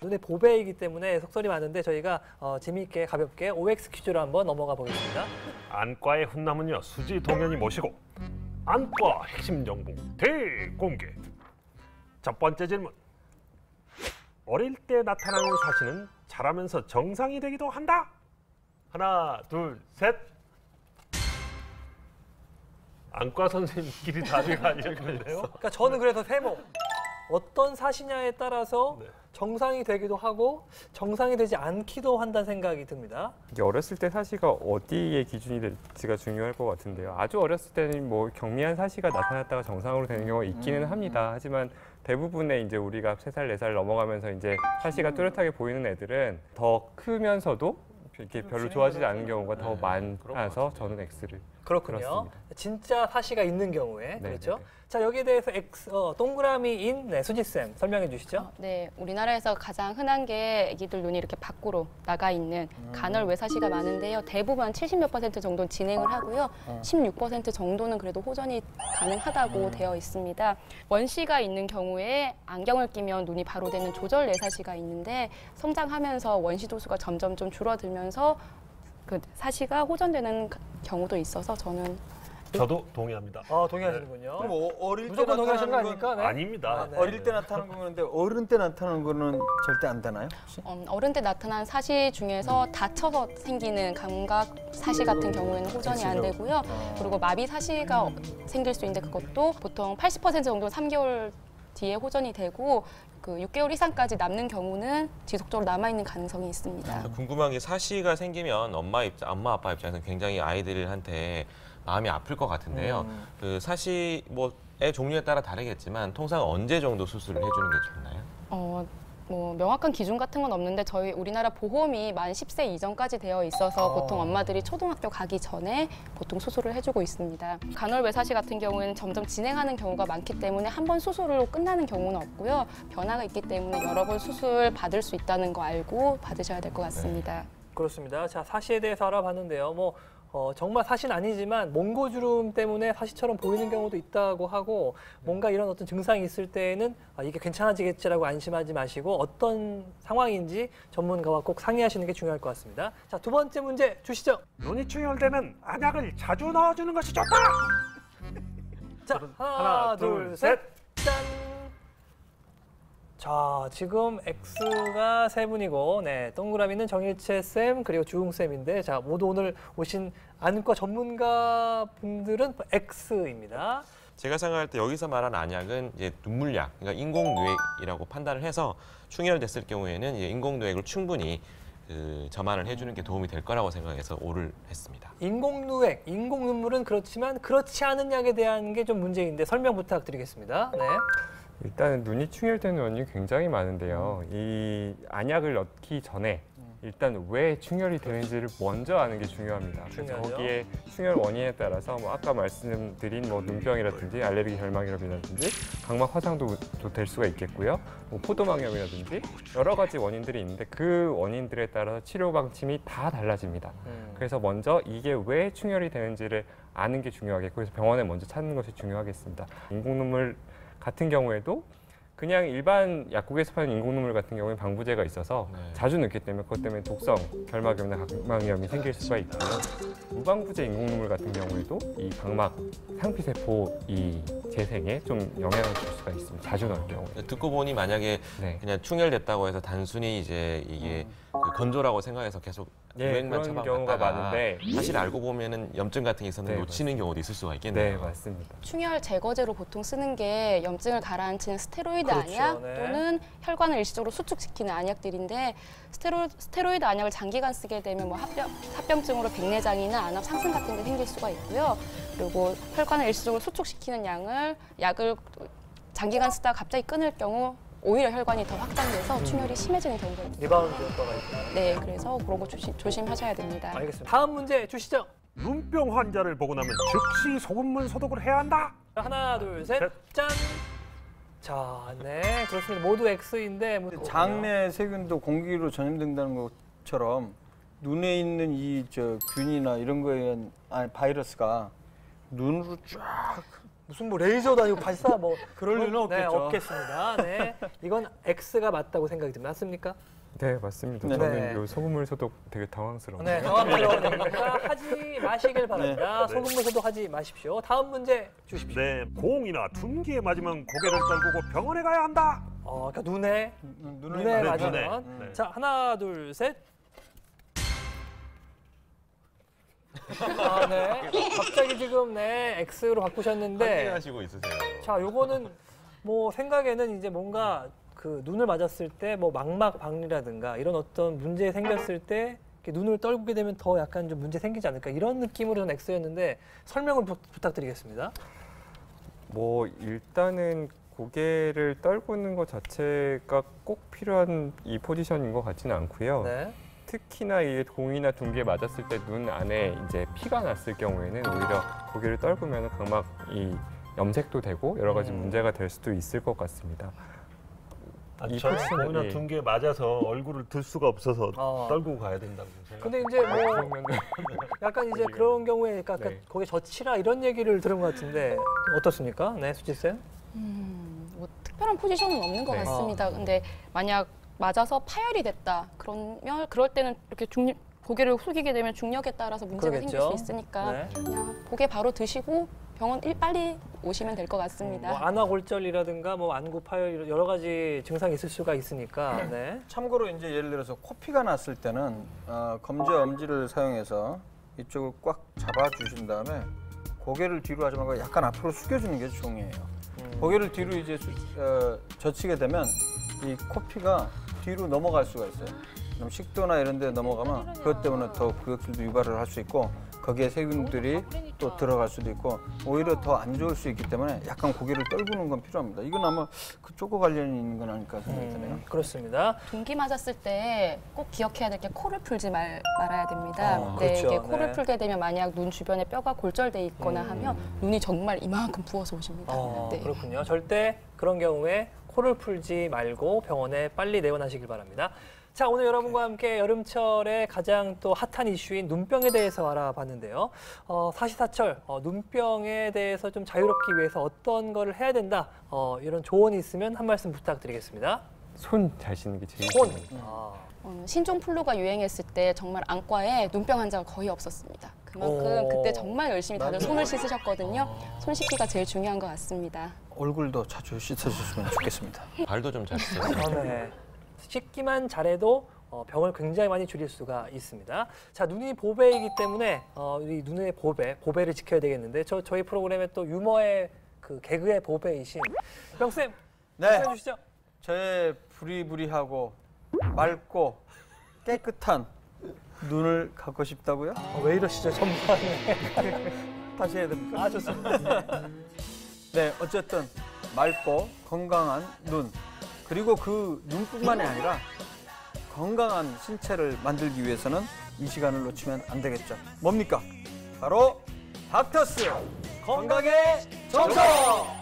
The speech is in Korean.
눈의 보배이기 때문에 속설이 많은데 저희가 재미있게 가볍게 OX 퀴즈로 한번 넘어가 보겠습니다. 안과의 훈남은요 수지 동현이 모시고 안과 핵심 정보 대공개. 첫 번째 질문. 어릴 때 나타나는 사시는 자라면서 정상이 되기도 한다. 하나, 둘, 셋. 안과 선생님끼리 답이가 아닐 건데요. 그러니까 저는 그래서 세모 어떤 사시냐에 따라서 네. 정상이 되기도 하고 정상이 되지 않기도 한다는 생각이 듭니다. 이게 어렸을 때 사시가 어디에 기준이 될지가 중요할 것 같은데요. 아주 어렸을 때는 뭐 경미한 사시가 나타났다가 정상으로 되는 경우가 있기는 합니다. 하지만 대부분의 이제 우리가 3살, 4살 넘어가면서 이제 사시가 뚜렷하게 보이는 애들은 더 크면서도 이렇게 별로 좋아지지 않은 경우가 더 많아서 저는 X를. 그렇군요. 그렇습니다. 진짜 사시가 있는 경우에 네, 그렇죠. 네, 네. 자 여기에 대해서 동그라미인 수지 쌤 설명해 주시죠. 네, 우리나라에서 가장 흔한 게 아기들 눈이 이렇게 밖으로 나가 있는 간헐 외사시가 많은데요. 대부분 70몇 % 정도는 진행을 하고요. 16% 정도는 그래도 호전이 가능하다고 되어 있습니다. 원시가 있는 경우에 안경을 끼면 눈이 바로 되는 조절 내사시가 있는데 성장하면서 원시 도수가 점점 좀 줄어들면서 그 사시가 호전되는 경우도 있어서 저도 동의합니다. 동의하시는군요. 그럼 어릴 때 무조건 동의하시는 거 나타나는 건 아닙니까? 네. 아닙니다. 네. 어릴 때 나타나는 거는데 어른 때 나타나는 거는 절대 안 되나요? 혹시? 어른 때 나타난 사시 중에서 다쳐서 생기는 감각 사시 같은 경우에는 호전이 안 되고요. 그리고 마비 사시가 생길 수 있는데 그것도 보통 80% 정도 3개월 뒤에 호전이 되고 그 6개월 이상까지 남는 경우는 지속적으로 남아있는 가능성이 있습니다. 궁금한 게 사시가 생기면 엄마 아빠 입장에서는 굉장히 아이들한테 마음이 아플 것 같은데요. 그 사시 뭐의 종류에 따라 다르겠지만 통상 언제 정도 수술을 해주는 게 좋나요? 뭐 명확한 기준 같은 건 없는데 저희 우리나라 보험이 만 10세 이전까지 되어 있어서 보통 엄마들이 초등학교 가기 전에 보통 수술을 해주고 있습니다. 간헐외사시 같은 경우에는 점점 진행하는 경우가 많기 때문에 한 번 수술로 끝나는 경우는 없고요. 변화가 있기 때문에 여러 번 수술 받을 수 있다는 거 알고 받으셔야 될 것 같습니다. 그렇습니다. 자 사시에 대해서 알아봤는데요. 정말 사시는 아니지만 몽고주름 때문에 사시처럼 보이는 경우도 있다고 하고 뭔가 이런 어떤 증상이 있을 때에는 이게 괜찮아지겠지라고 안심하지 마시고 어떤 상황인지 전문가와 꼭 상의하시는 게 중요할 것 같습니다. 자, 두 번째 문제 주시죠. 눈이 충혈되면 안약을 자주 넣어주는 것이 좋다. 자, 하나, 둘, 셋, 짠! 자, 지금 X가 세 분이고, 네, 동그라미는 정일채 쌤 그리고 주웅 쌤인데, 자, 모두 오늘 오신 안과 전문가 분들은 X입니다. 제가 생각할 때 여기서 말하는 안약은 이제 눈물약, 그러니까 인공누액이라고 판단을 해서 충혈됐을 경우에는 이제 인공누액을 충분히 점안을 해주는 게 도움이 될 거라고 생각해서 O를 했습니다. 인공누액, 인공눈물은 그렇지만 그렇지 않은 약에 대한 게 좀 문제인데 설명 부탁드리겠습니다. 네. 일단 눈이 충혈되는 원인이 굉장히 많은데요. 이 안약을 넣기 전에 일단 왜 충혈이 되는지를 먼저 아는 게 중요합니다. 그래서 중요하죠. 거기에 충혈 원인에 따라서 아까 말씀드린 눈병이라든지 알레르기 결막이라든지 각막 화상도 될 수가 있겠고요. 포도망염이라든지 여러 가지 원인들이 있는데 그 원인들에 따라서 치료 방침이 다 달라집니다. 그래서 먼저 이게 왜 충혈이 되는지를 아는 게 중요하겠고 그래서 병원에 먼저 찾는 것이 중요하겠습니다. 인공눈물 같은 경우에도 그냥 일반 약국에서 파는 인공눈물 같은 경우에 방부제가 있어서 자주 넣기 때문에 그것 때문에 독성, 결막염이나 각막염이 생길 수가 있고요. 무방부제 인공눈물 같은 경우에도 이 각막 상피세포 이 재생에 좀 영향을 줄 수가 있습니다. 자주 넣을 경우에. 듣고 보니 만약에 네. 그냥 충혈됐다고 해서 단순히 이제 이게 그 건조라고 생각해서 계속 누액만 그런 경우가 처방받다가 많은데 사실 알고 보면은 염증 같은 게 있었는데 네, 놓치는 경우도 있을 수가 있겠네요. 네, 맞습니다. 충혈 제거제로 보통 쓰는 게 염증을 가라앉히는 스테로이드 그렇죠, 안약 네. 또는 혈관을 일시적으로 수축시키는 안약들인데 스테로이드 안약을 장기간 쓰게 되면 합병증으로 백내장이나 안압 상승 같은 게 생길 수가 있고요. 그리고 혈관을 일시적으로 수축시키는 약을 장기간 쓰다가 갑자기 끊을 경우 오히려 혈관이 더 확장돼서 충혈이 심해지는 경우가 있습니다. 리바운드 효과가 있다. 네, 그래서 그런 거 조심하셔야 됩니다. 알겠습니다. 다음 문제 주시죠. 눈병 환자를 보고 나면 즉시 소금물 소독을 해야 한다. 하나, 둘, 셋, 짠! 자, 네, 그렇습니다. 모두 X인데 장내 세균도 공기로 전염된다는 것처럼 눈에 있는 균이나 이런 거에 의한 바이러스가 눈으로 쫙 무슨 뭐 레이저도 아니고 발사 뭐 그럴 리는 네, 없겠죠. 없겠습니다. 네, 이건 X가 맞다고 생각이 듭니다. 맞습니까? 네, 맞습니다. 네. 저는 요 소금물 소독 되게 당황스러워요. 네, 당황스러우니까 하지 마시길 바랍니다. 네. 소금물 소독하지 마십시오. 다음 문제 주십시오. 네, 공이나 둔기에 맞으면 고개를 떨구고 병원에 가야 한다. 그러니까 눈에 눈에 맞으면 눈에. 네. 자 하나 둘 셋. 네. 갑자기 지금 네 X로 바꾸셨는데 하시고 있으세요. 자 요거는 뭐 생각에는 이제 뭔가 그 눈을 맞았을 때 뭐 망막 박리라든가 이런 어떤 문제 생겼을 때 이렇게 눈을 떨구게 되면 더 약간 좀 문제 생기지 않을까 이런 느낌으로 는 X였는데 설명을 부탁드리겠습니다. 뭐 일단은 고개를 떨구는 것 자체가 꼭 필요한 이 포지션인 것 같지는 않고요. 네. 특히나 이 공이나 둔기에 맞았을 때 눈 안에 이제 피가 났을 경우에는 오히려 고개를 떨구면 각막이 염색도 되고 여러 가지 문제가 될 수도 있을 것 같습니다. 이 저는 포지션은, 공이나 예. 둔기에 맞아서 얼굴을 들 수가 없어서 떨고 가야 된다고 생각. 근데 이제 뭐 그러면은 약간 이제 그런 경우에 그러니까 네. 거기 젖히라 이런 얘기를 들은 것 같은데 어떻습니까? 네, 수지 쌤. 뭐 특별한 포지션은 없는 것 네. 같습니다. 근데 만약 맞아서 파열이 됐다. 그럴 때는 이렇게 고개를 숙이게 되면 중력에 따라서 문제가 그러겠죠. 생길 수 있으니까 네. 그냥 고개 바로 드시고 병원 빨리 오시면 될 것 같습니다. 뭐 안화골절이라든가 뭐 안구 파열 여러 가지 증상이 있을 수가 있으니까. 네. 참고로 이제 예를 들어서 코피가 났을 때는 검지 엄지를 사용해서 이쪽을 꽉 잡아주신 다음에 고개를 뒤로 하지 말고 약간 앞으로 숙여주는 게 중요해요. 고개를 뒤로 이제 젖히게 되면 이 코피가 뒤로 넘어갈 수가 있어요. 그럼 식도나 이런 데 넘어가면 그것 때문에 더 구역질도 유발을 할 수 있고 거기에 세균들이 또 들어갈 수도 있고 오히려 더 안 좋을 수 있기 때문에 약간 고개를 떨구는 건 필요합니다. 이건 아마 그쪽과 관련이 있는 건 아닐까 생각이 드네요. 그렇습니다. 동기 맞았을 때 꼭 기억해야 될 게 코를 풀지 말아야 됩니다. 그렇죠. 이게 코를 네. 풀게 되면 만약 눈 주변에 뼈가 골절돼 있거나 하면 눈이 정말 이만큼 부어서 오십니다. 네. 그렇군요. 절대 그런 경우에 코를 풀지 말고 병원에 빨리 내원하시길 바랍니다. 자, 오늘 여러분과 함께 여름철에 가장 또 핫한 이슈인 눈병에 대해서 알아봤는데요. 사시사철 눈병에 대해서 좀 자유롭기 위해서 어떤 거를 해야 된다. 이런 조언이 있으면 한 말씀 부탁드리겠습니다. 손 잘 씻는 게 제일 손. 중요해요. 신종 플루가 유행했을 때 정말 안과에 눈병 환자가 거의 없었습니다. 그만큼 그때 정말 열심히 다들 손을 씻으셨거든요. 손 씻기가 제일 중요한 것 같습니다. 얼굴도 자주 씻어주시면 좋겠습니다. 발도 좀 잘 쓰세요. 네. 씻기만 잘해도 병을 굉장히 많이 줄일 수가 있습니다. 자, 눈이 보배이기 때문에 이 눈의 보배를 지켜야 되겠는데 저희 프로그램에 또 유머의 그 개그의 보배이신 병쌤 네, 말씀해 주시죠. 저의 부리부리하고 맑고 깨끗한 눈을 갖고 싶다고요? 왜 이러시죠, 전반에. 다시 해야 됩니까? 아, 좋습니다. 네, 어쨌든 맑고 건강한 눈 그리고 그 눈뿐만이 아니라 건강한 신체를 만들기 위해서는 이 시간을 놓치면 안 되겠죠. 뭡니까? 바로 닥터스 건강의 정석!